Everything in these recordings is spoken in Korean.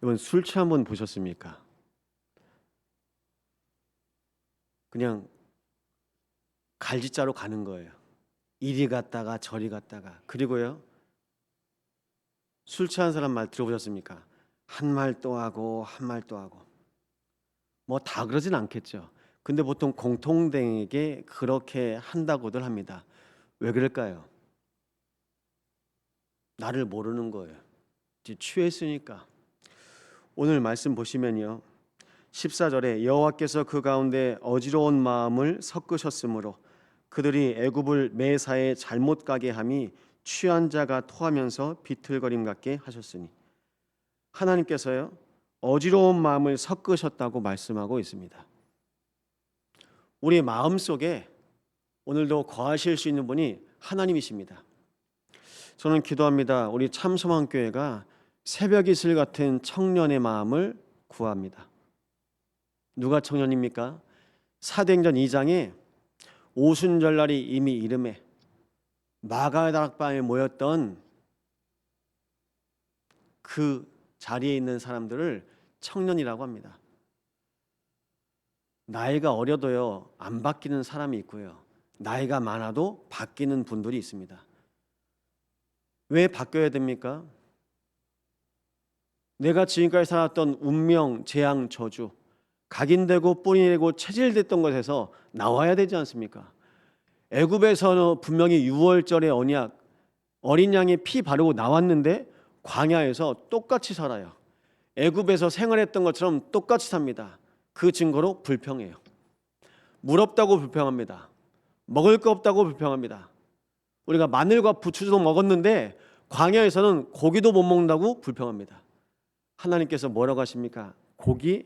여러분 술 취한 분 보셨습니까? 그냥 갈지자로 가는 거예요. 이리 갔다가 저리 갔다가. 그리고요, 술 취한 사람 말 들어보셨습니까? 한 말 또 하고 한 말 또 하고. 뭐 다 그러진 않겠죠. 근데 보통 공통되게 그렇게 한다고들 합니다. 왜 그럴까요? 나를 모르는 거예요. 이제 취했으니까. 오늘 말씀 보시면요, 14절에 여호와께서 그 가운데 어지러운 마음을 섞으셨으므로 그들이 애굽을 매사에 잘못 가게 함이 취한 자가 토하면서 비틀거림 같게 하셨으니, 하나님께서요 어지러운 마음을 섞으셨다고 말씀하고 있습니다. 우리 마음 속에 오늘도 거하실 수 있는 분이 하나님이십니다. 저는 기도합니다. 우리 참소망교회가 새벽 이슬 같은 청년의 마음을 구합니다. 누가 청년입니까? 사도행전 2장에 오순절날이 이미 이름에 마가다락방에 모였던 그 자리에 있는 사람들을 청년이라고 합니다. 나이가 어려도요 안 바뀌는 사람이 있고요, 나이가 많아도 바뀌는 분들이 있습니다. 왜 바뀌어야 됩니까? 내가 지금까지 살았던 운명, 재앙, 저주, 각인되고 뿌리내고 체질됐던 것에서 나와야 되지 않습니까? 애굽에서는 분명히 유월절의 언약, 어린 양의 피 바르고 나왔는데 광야에서 똑같이 살아요. 애굽에서 생활했던 것처럼 똑같이 삽니다. 그 증거로 불평해요. 물 없다고 불평합니다. 먹을 거 없다고 불평합니다. 우리가 마늘과 부추도 먹었는데 광야에서는 고기도 못 먹는다고 불평합니다. 하나님께서 뭐라고 하십니까? 고기,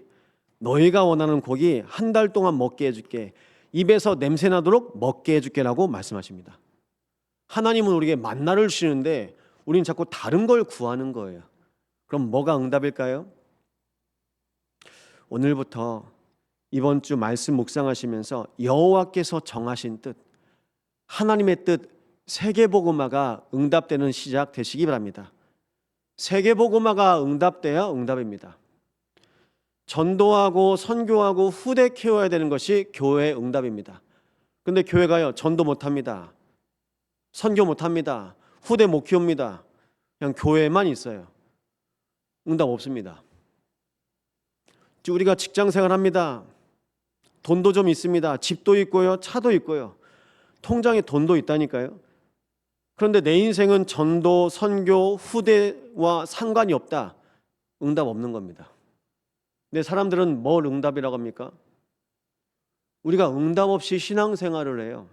너희가 원하는 고기 한 달 동안 먹게 해줄게, 입에서 냄새 나도록 먹게 해줄게라고 말씀하십니다. 하나님은 우리에게 만나를 주시는데 우리는 자꾸 다른 걸 구하는 거예요. 그럼 뭐가 응답일까요? 오늘부터 이번 주 말씀 묵상하시면서 여호와께서 정하신 뜻, 하나님의 뜻, 세계복음화가 응답되는 시작 되시기 바랍니다. 세계복음화가 응답돼야 응답입니다. 전도하고 선교하고 후대 키워야 되는 것이 교회의 응답입니다. 근데 교회가요 전도 못합니다. 선교 못합니다. 후대 못 키웁니다. 그냥 교회만 있어요. 응답 없습니다. 우리가 직장 생활합니다. 돈도 좀 있습니다. 집도 있고요, 차도 있고요, 통장에 돈도 있다니까요. 그런데 내 인생은 전도, 선교, 후대와 상관이 없다. 응답 없는 겁니다. 근데 사람들은 뭘 응답이라고 합니까? 우리가 응답 없이 신앙생활을 해요.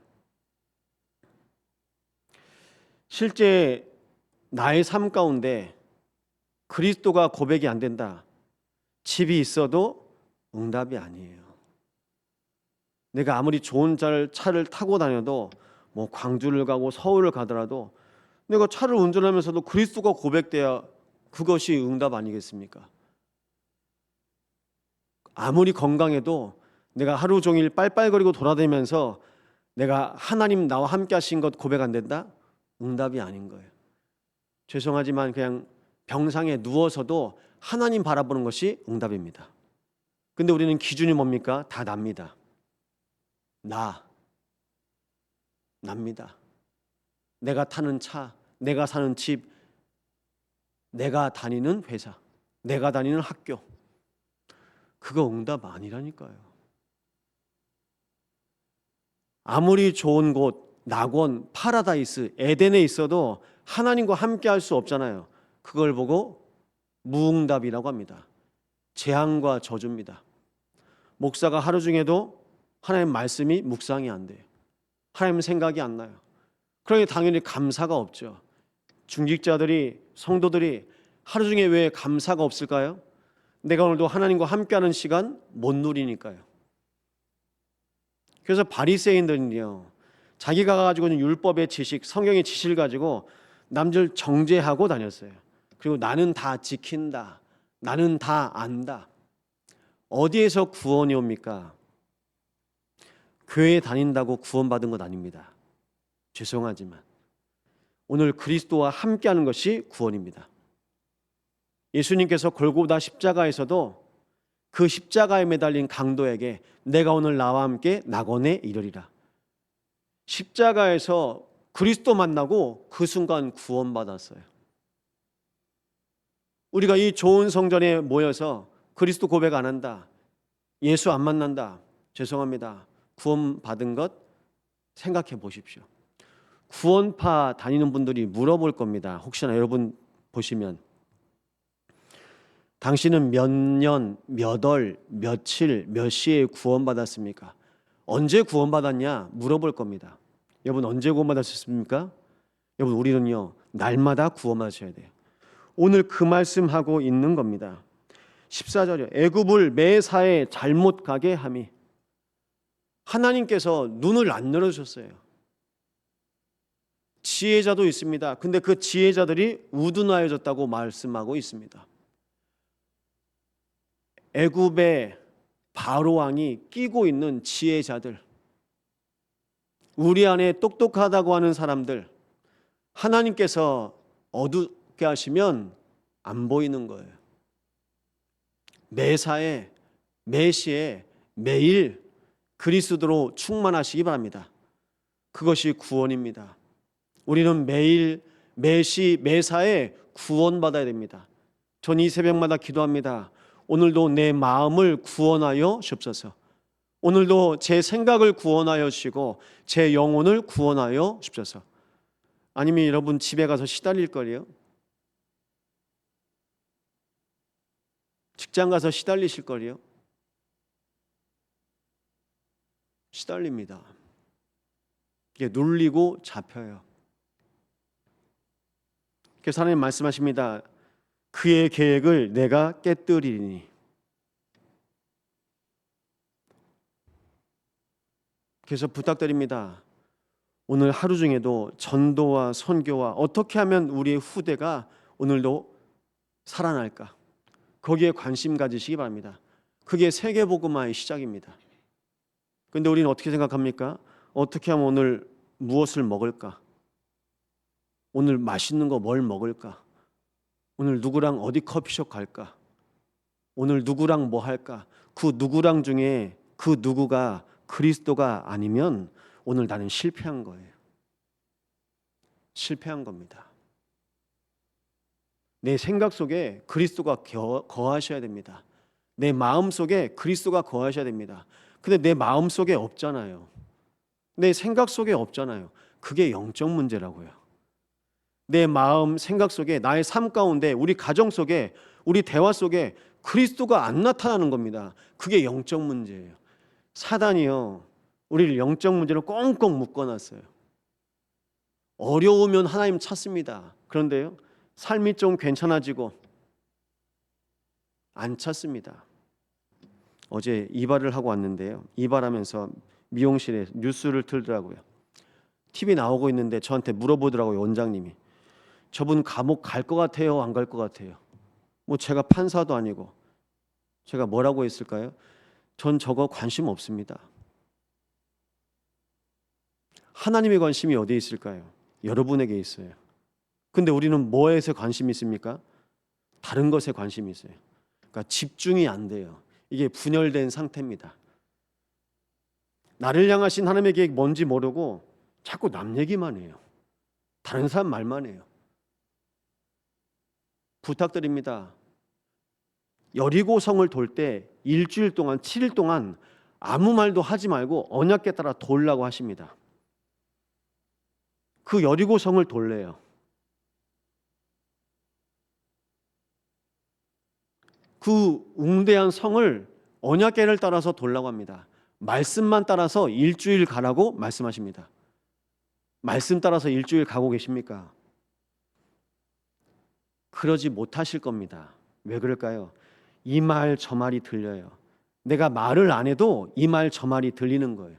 실제 나의 삶 가운데 그리스도가 고백이 안 된다. 집이 있어도 응답이 아니에요. 내가 아무리 좋은 차를 타고 다녀도 뭐 광주를 가고 서울을 가더라도 내가 차를 운전하면서도 그리스도가 고백돼야 그것이 응답 아니겠습니까? 아무리 건강해도 내가 하루 종일 빨빨거리고 돌아다니면서 내가 하나님 나와 함께 하신 것 고백 안 된다? 응답이 아닌 거예요. 죄송하지만 그냥 병상에 누워서도 하나님 바라보는 것이 응답입니다. 근데 우리는 기준이 뭡니까? 다 납니다. 납니다. 내가 타는 차, 내가 사는 집, 내가 다니는 회사, 내가 다니는 학교, 그거 응답 아니라니까요. 아무리 좋은 곳, 낙원, 파라다이스, 에덴에 있어도 하나님과 함께 할 수 없잖아요. 그걸 보고 무응답이라고 합니다. 재앙과 저주입니다. 목사가 하루 중에도 하나님 말씀이 묵상이 안 돼요. 하나님 생각이 안 나요. 그러니 당연히 감사가 없죠. 중직자들이, 성도들이 하루 중에 왜 감사가 없을까요? 내가 오늘도 하나님과 함께하는 시간 못 누리니까요. 그래서 바리새인들은요, 자기가 가지고 있는 율법의 지식, 성경의 지식을 가지고 남들 정죄하고 다녔어요. 그리고 나는 다 지킨다, 나는 다 안다. 어디에서 구원이 옵니까? 교회에 다닌다고 구원받은 것 아닙니다. 죄송하지만 오늘 그리스도와 함께하는 것이 구원입니다. 예수님께서 골고다 십자가에서도 그 십자가에 매달린 강도에게 내가 오늘 나와 함께 낙원에 이르리라. 십자가에서 그리스도 만나고 그 순간 구원받았어요. 우리가 이 좋은 성전에 모여서 그리스도 고백 안 한다, 예수 안 만난다, 죄송합니다. 구원받은 것 생각해 보십시오. 구원파 다니는 분들이 물어볼 겁니다. 혹시나 여러분 보시면 당신은 몇 년, 몇 월, 며칠, 몇 시에 구원받았습니까? 언제 구원받았냐 물어볼 겁니다. 여러분 언제 구원받았습니까? 여러분 우리는요 날마다 구원받으셔야 돼요. 오늘 그 말씀하고 있는 겁니다. 14절에 애굽을 매사에 잘못 가게 함이, 하나님께서 눈을 안 열어주셨어요. 지혜자도 있습니다. 근데 그 지혜자들이 우둔하여졌다고 말씀하고 있습니다. 애굽의 바로 왕이 끼고 있는 지혜자들, 우리 안에 똑똑하다고 하는 사람들, 하나님께서 어둡게 하시면 안 보이는 거예요. 매사에, 매시에, 매일 그리스도로 충만하시기 바랍니다. 그것이 구원입니다. 우리는 매일, 매시, 매사에 구원받아야 됩니다. 전 이 새벽마다 기도합니다. 오늘도 내 마음을 구원하여 주옵소서. 오늘도 제 생각을 구원하여 주시고 제 영혼을 구원하여 주옵소서. 아니면 여러분 집에 가서 시달릴 거예요. 직장 가서 시달리실 거예요. 시달립니다. 이게 눌리고 잡혀요. 그래서 하나님 말씀하십니다. 그의 계획을 내가 깨뜨리니. 그래서 부탁드립니다. 오늘 하루 중에도 전도와 선교와 어떻게 하면 우리의 후대가 오늘도 살아날까, 거기에 관심 가지시기 바랍니다. 그게 세계복음화의 시작입니다. 그런데 우리는 어떻게 생각합니까? 어떻게 하면 오늘 무엇을 먹을까? 오늘 맛있는 거 뭘 먹을까? 오늘 누구랑 어디 커피숍 갈까? 오늘 누구랑 뭐 할까? 그 누구랑 중에 그 누구가 그리스도가 아니면 오늘 나는 실패한 거예요. 실패한 겁니다. 내 생각 속에 그리스도가 거하셔야 됩니다. 내 마음 속에 그리스도가 거하셔야 됩니다. 근데 내 마음 속에 없잖아요. 내 생각 속에 없잖아요. 그게 영적 문제라고요. 내 마음, 생각 속에, 나의 삶 가운데, 우리 가정 속에, 우리 대화 속에 그리스도가 안 나타나는 겁니다. 그게 영적 문제예요. 사단이요, 우리를 영적 문제로 꽁꽁 묶어놨어요. 어려우면 하나님 찾습니다. 그런데요, 삶이 좀 괜찮아지고 안 찾습니다. 어제 이발을 하고 왔는데요, 이발하면서 미용실에 뉴스를 틀더라고요. TV 나오고 있는데 저한테 물어보더라고요, 원장님이. 저분 감옥 갈 것 같아요, 안 갈 것 같아요? 뭐 제가 판사도 아니고 제가 뭐라고 했을까요? 전 저거 관심 없습니다. 하나님의 관심이 어디에 있을까요? 여러분에게 있어요. 근데 우리는 뭐에서 관심이 있습니까? 다른 것에 관심이 있어요. 그러니까 집중이 안 돼요. 이게 분열된 상태입니다. 나를 향하신 하나님의 계획 뭔지 모르고 자꾸 남 얘기만 해요. 다른 사람 말만 해요. 부탁드립니다. 여리고성을 돌 때 일주일 동안, 7일 동안 아무 말도 하지 말고 언약궤 따라 돌라고 하십니다. 그 여리고성을 돌래요. 그 웅대한 성을 언약궤를 따라서 돌라고 합니다. 말씀만 따라서 일주일 가라고 말씀하십니다. 말씀 따라서 일주일 가고 계십니까? 그러지 못하실 겁니다. 왜 그럴까요? 이 말 저 말이 들려요. 내가 말을 안 해도 이 말 저 말이 들리는 거예요.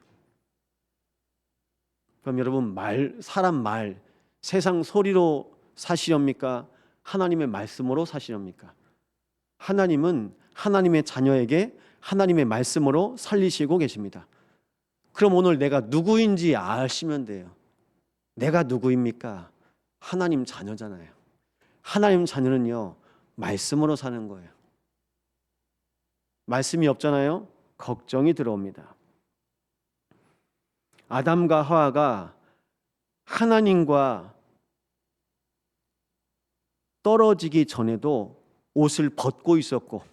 그럼 여러분, 사람 말, 세상 소리로 사시렵니까? 하나님의 말씀으로 사시렵니까? 하나님은 하나님의 자녀에게 하나님의 말씀으로 살리시고 계십니다. 그럼 오늘 내가 누구인지 아시면 돼요. 내가 누구입니까? 하나님 자녀잖아요. 하나님 자녀는요, 말씀으로 사는 거예요. 말씀이 없잖아요. 걱정이 들어옵니다. 아담과 하와가 하나님과 떨어지기 전에도 옷을 벗고 있었고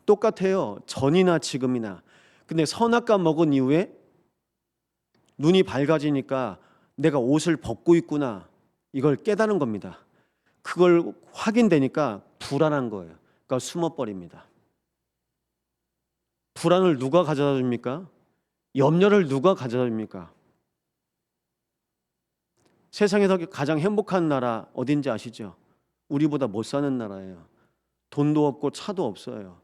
똑같아요. 전이나 지금이나. 근데 선악과 먹은 이후에 눈이 밝아지니까 내가 옷을 벗고 있구나. 이걸 깨달은 겁니다. 그걸 확인되니까 불안한 거예요. 그러니까 숨어버립니다. 불안을 누가 가져다 줍니까? 염려를 누가 가져다 줍니까? 세상에서 가장 행복한 나라 어딘지 아시죠? 우리보다 못 사는 나라예요. 돈도 없고 차도 없어요.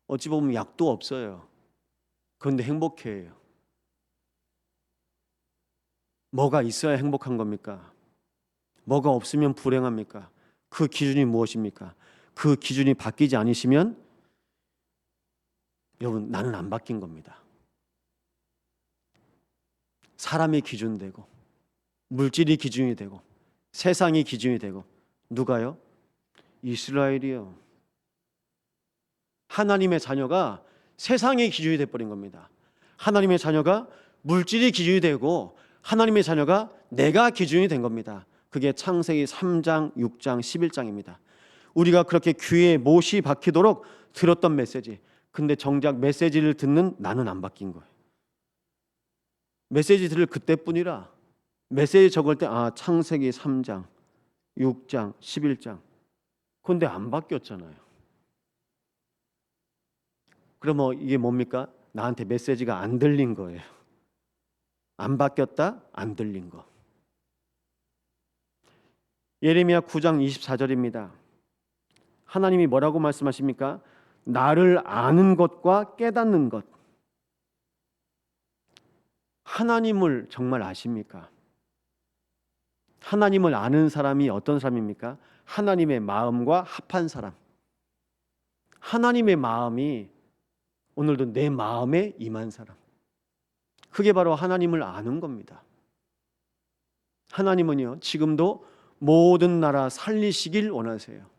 어찌 보면 약도 없어요. 그런데 행복해요. 뭐가 있어야 행복한 겁니까? 뭐가 없으면 불행합니까? 그 기준이 무엇입니까? 그 기준이 바뀌지 않으시면 여러분, 나는 안 바뀐 겁니다. 사람이 기준되고 물질이 기준이 되고 세상이 기준이 되고 누가요? 이스라엘이요. 하나님의 자녀가 세상의 기준이 돼버린 겁니다. 하나님의 자녀가 물질이 기준이 되고 하나님의 자녀가 내가 기준이 된 겁니다. 그게 창세기 3장, 6장, 11장입니다. 우리가 그렇게 귀에 못이 박히도록 들었던 메시지. 근데 정작 메시지를 듣는 나는 안 바뀐 거예요. 메시지 들을 그때뿐이라 메시지 적을 때 창세기 3장, 6장, 11장. 근데 안 바뀌었잖아요. 그럼 이게 뭡니까? 나한테 메시지가 안 들린 거예요. 안 바뀌었다, 안 들린 거. 예레미야 9장 24절입니다. 하나님이 뭐라고 말씀하십니까? 나를 아는 것과 깨닫는 것. 하나님을 정말 아십니까? 하나님을 아는 사람이 어떤 사람입니까? 하나님의 마음과 합한 사람. 하나님의 마음이 오늘도 내 마음에 임한 사람. 그게 바로 하나님을 아는 겁니다. 하나님은요, 지금도 모든 나라 살리시길 원하세요.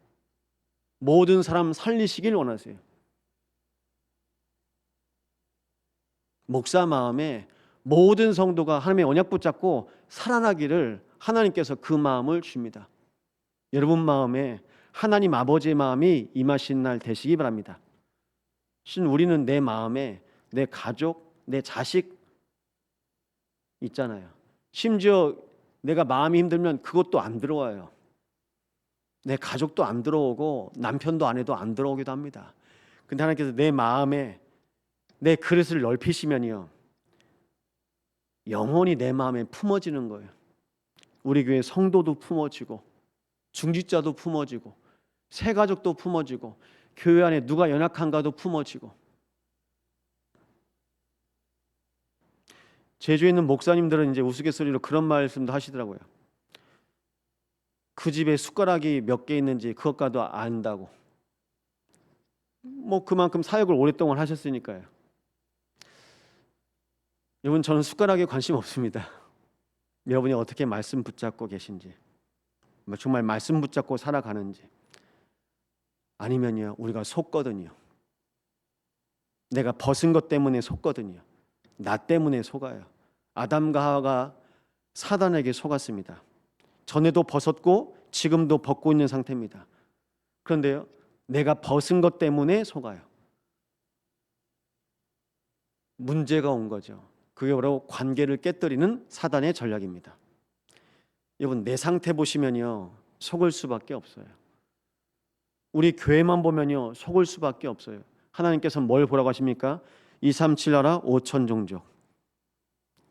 모든 사람 살리시길 원하세요. 목사 마음에 모든 성도가 하나님의 언약 붙잡고 살아나기를 하나님께서 그 마음을 줍니다. 여러분 마음에 하나님 아버지의 마음이 임하신 날 되시기 바랍니다. 우리는 내 마음에 내 가족, 내 자식 있잖아요. 심지어 내가 마음이 힘들면 그것도 안 들어와요. 내 가족도 안 들어오고 남편도 아내도 안 들어오기도 합니다. 근데 하나님께서 내 마음에 내 그릇을 넓히시면요, 영원히 내 마음에 품어지는 거예요. 우리 교회 성도도 품어지고 중직자도 품어지고 새가족도 품어지고 교회 안에 누가 연약한가도 품어지고. 제주에 있는 목사님들은 이제 우스갯소리로 그런 말씀도 하시더라고요. 그 집에 숟가락이 몇 개 있는지 그것과도 안다고. 그만큼 사역을 오랫동안 하셨으니까요. 여러분, 저는 숟가락에 관심 없습니다. 여러분이 어떻게 말씀 붙잡고 계신지, 정말 말씀 붙잡고 살아가는지, 아니면요 우리가 속거든요. 내가 벗은 것 때문에 속거든요. 나 때문에 속아요. 아담과 하와가 사단에게 속았습니다. 전에도 벗었고 지금도 벗고 있는 상태입니다. 그런데요, 내가 벗은 것 때문에 속아요. 문제가 온 거죠. 그게 바로 관계를 깨뜨리는 사단의 전략입니다. 여러분, 내 상태 보시면요 속을 수밖에 없어요. 우리 교회만 보면요 속을 수밖에 없어요. 하나님께서 뭘 보라고 하십니까? 237 나라 5천 종족,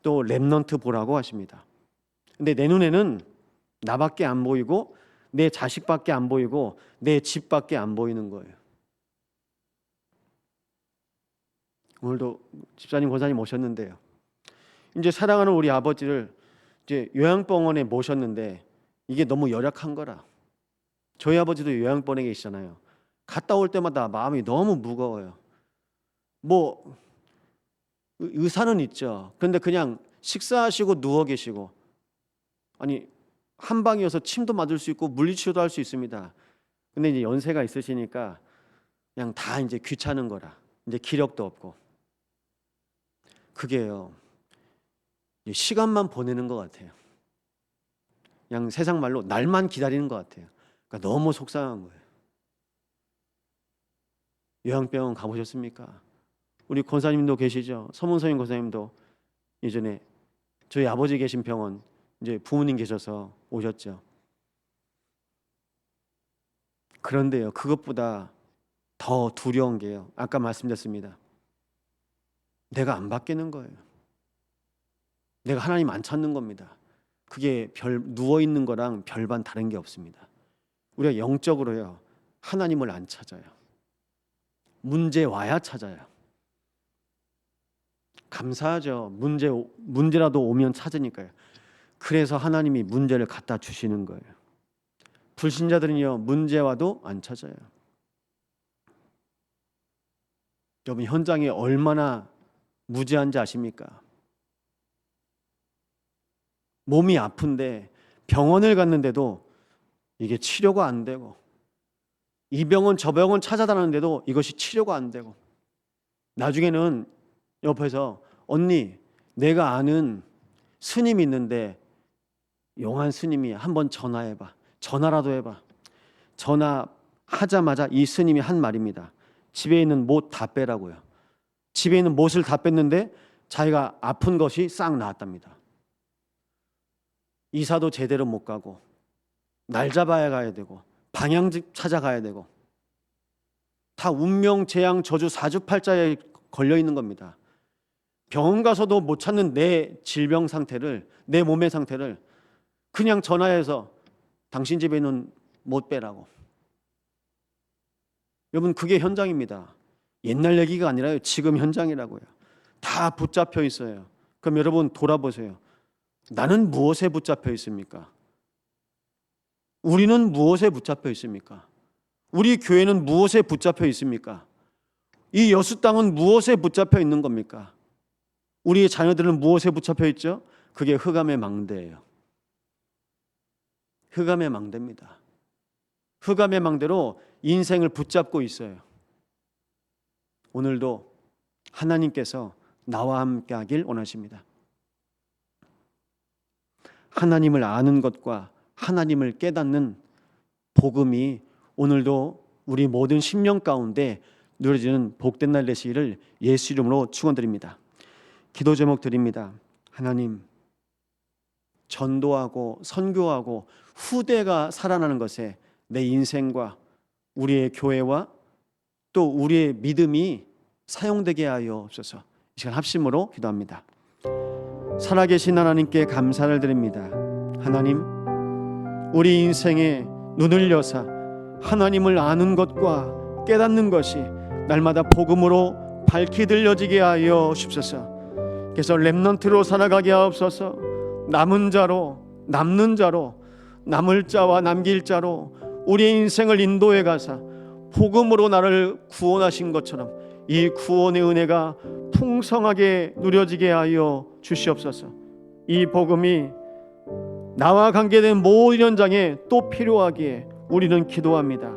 또 렘넌트 보라고 하십니다. 근데 내 눈에는 나밖에 안 보이고 내 자식밖에 안 보이고 내 집밖에 안 보이는 거예요. 오늘도 집사님 권사님 오셨는데요, 이제 사랑하는 우리 아버지를 이제 요양병원에 모셨는데 이게 너무 열악한 거라. 저희 아버지도 요양병원에 계시잖아요. 갔다 올 때마다 마음이 너무 무거워요. 의사는 있죠. 그런데 그냥 식사하시고 누워 계시고, 아니 한 방이어서 침도 맞을 수 있고 물리치료도 할 수 있습니다. 근데 이제 연세가 있으시니까 그냥 다 이제 귀찮은 거라 이제 기력도 없고 그게요 시간만 보내는 것 같아요. 그냥 세상 말로 날만 기다리는 것 같아요. 그러니까 너무 속상한 거예요. 요양병원 가보셨습니까? 우리 권사님도 계시죠? 서문서인 권사님도 예전에 저희 아버지 계신 병원 이제 부모님 계셔서 오셨죠. 그런데요 그것보다 더 두려운 게요 아까 말씀드렸습니다. 내가 안 바뀌는 거예요. 내가 하나님 안 찾는 겁니다. 그게 누워있는 거랑 별반 다른 게 없습니다. 우리가 영적으로요 하나님을 안 찾아요. 문제 와야 찾아요. 감사하죠. 문제라도 오면 찾으니까요. 그래서 하나님이 문제를 갖다 주시는 거예요. 불신자들은요 문제 와도 안 찾아요. 여러분 현장에 얼마나 무지한지 아십니까? 몸이 아픈데 병원을 갔는데도 이게 치료가 안 되고 이 병원 저 병원 찾아다녔는데도 이것이 치료가 안 되고 나중에는 옆에서 언니 내가 아는 스님이 있는데 용한 스님이 한번 전화해봐. 전화라도 해봐. 전화하자마자 이 스님이 한 말입니다. 집에 있는 못 다 빼라고요. 집에 있는 못을 다 뺐는데 자기가 아픈 것이 싹 나았답니다. 이사도 제대로 못 가고 날 잡아야 가야 되고 방향 찾아가야 되고 다 운명, 재앙, 저주, 사주팔자에 걸려 있는 겁니다. 병원 가서도 못 찾는 내 질병 상태를 내 몸의 상태를 그냥 전화해서 당신 집에 있는 못 빼라고. 여러분 그게 현장입니다. 옛날 얘기가 아니라요. 지금 현장이라고요. 다 붙잡혀 있어요. 그럼 여러분 돌아보세요. 나는 무엇에 붙잡혀 있습니까? 우리는 무엇에 붙잡혀 있습니까? 우리 교회는 무엇에 붙잡혀 있습니까? 이 여수 땅은 무엇에 붙잡혀 있는 겁니까? 우리의 자녀들은 무엇에 붙잡혀 있죠? 그게 흑암의 망대예요. 흑암의 망대입니다. 흑암의 망대로 인생을 붙잡고 있어요. 오늘도 하나님께서 나와 함께 하길 원하십니다. 하나님을 아는 것과 하나님을 깨닫는 복음이 오늘도 우리 모든 심령 가운데 누려지는 복된 날 되시기를 예수 이름으로 축원드립니다. 기도 제목 드립니다. 하나님, 전도하고 선교하고 후대가 살아나는 것에 내 인생과 우리의 교회와 또 우리의 믿음이 사용되게 하여 주옵소서. 이 시간 합심으로 기도합니다. 살아계신 하나님께 감사를 드립니다. 하나님, 우리 인생에 눈을 여사 하나님을 아는 것과 깨닫는 것이 날마다 복음으로 밝히 들려지게 하여 주옵소서. 그래서 렘넌트로 살아가게 하옵소서. 남은 자로, 남는 자로, 남을 자와 남길 자로 우리의 인생을 인도해 가사 복음으로 나를 구원하신 것처럼 이 구원의 은혜가 풍성하게 누려지게 하여 주시옵소서. 이 복음이 나와 관계된 모든 현장에 또 필요하기에 우리는 기도합니다.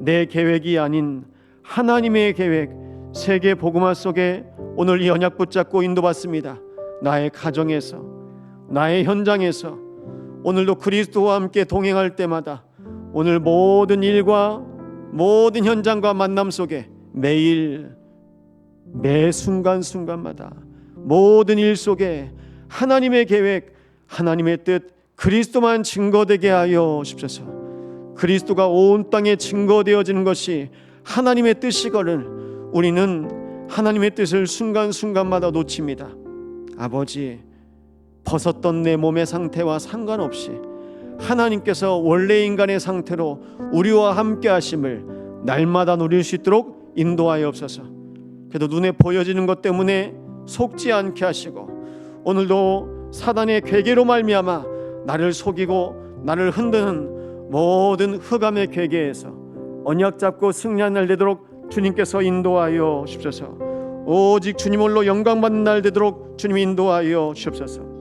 내 계획이 아닌 하나님의 계획, 세계 복음화 속에 오늘 이 언약 붙잡고 인도받습니다. 나의 가정에서, 나의 현장에서 오늘도 그리스도와 함께 동행할 때마다 오늘 모든 일과 모든 현장과 만남 속에 매일 매 순간순간마다 모든 일 속에 하나님의 계획, 하나님의 뜻, 그리스도만 증거되게 하여 주옵소서. 그리스도가 온 땅에 증거되어지는 것이 하나님의 뜻이거늘 우리는 하나님의 뜻을 순간순간마다 놓칩니다. 아버지, 벗었던 내 몸의 상태와 상관없이 하나님께서 원래 인간의 상태로 우리와 함께 하심을 날마다 누릴 수 있도록 인도하여옵소서. 그래도 눈에 보여지는 것 때문에 속지 않게 하시고 오늘도 사단의 괴계로 말미암아 나를 속이고 나를 흔드는 모든 흑암의 괴계에서 언약 잡고 승리한 날 되도록 주님께서 인도하여 주옵소서. 오직 주님 홀로 영광 받는 날 되도록 주님 인도하여 주옵소서.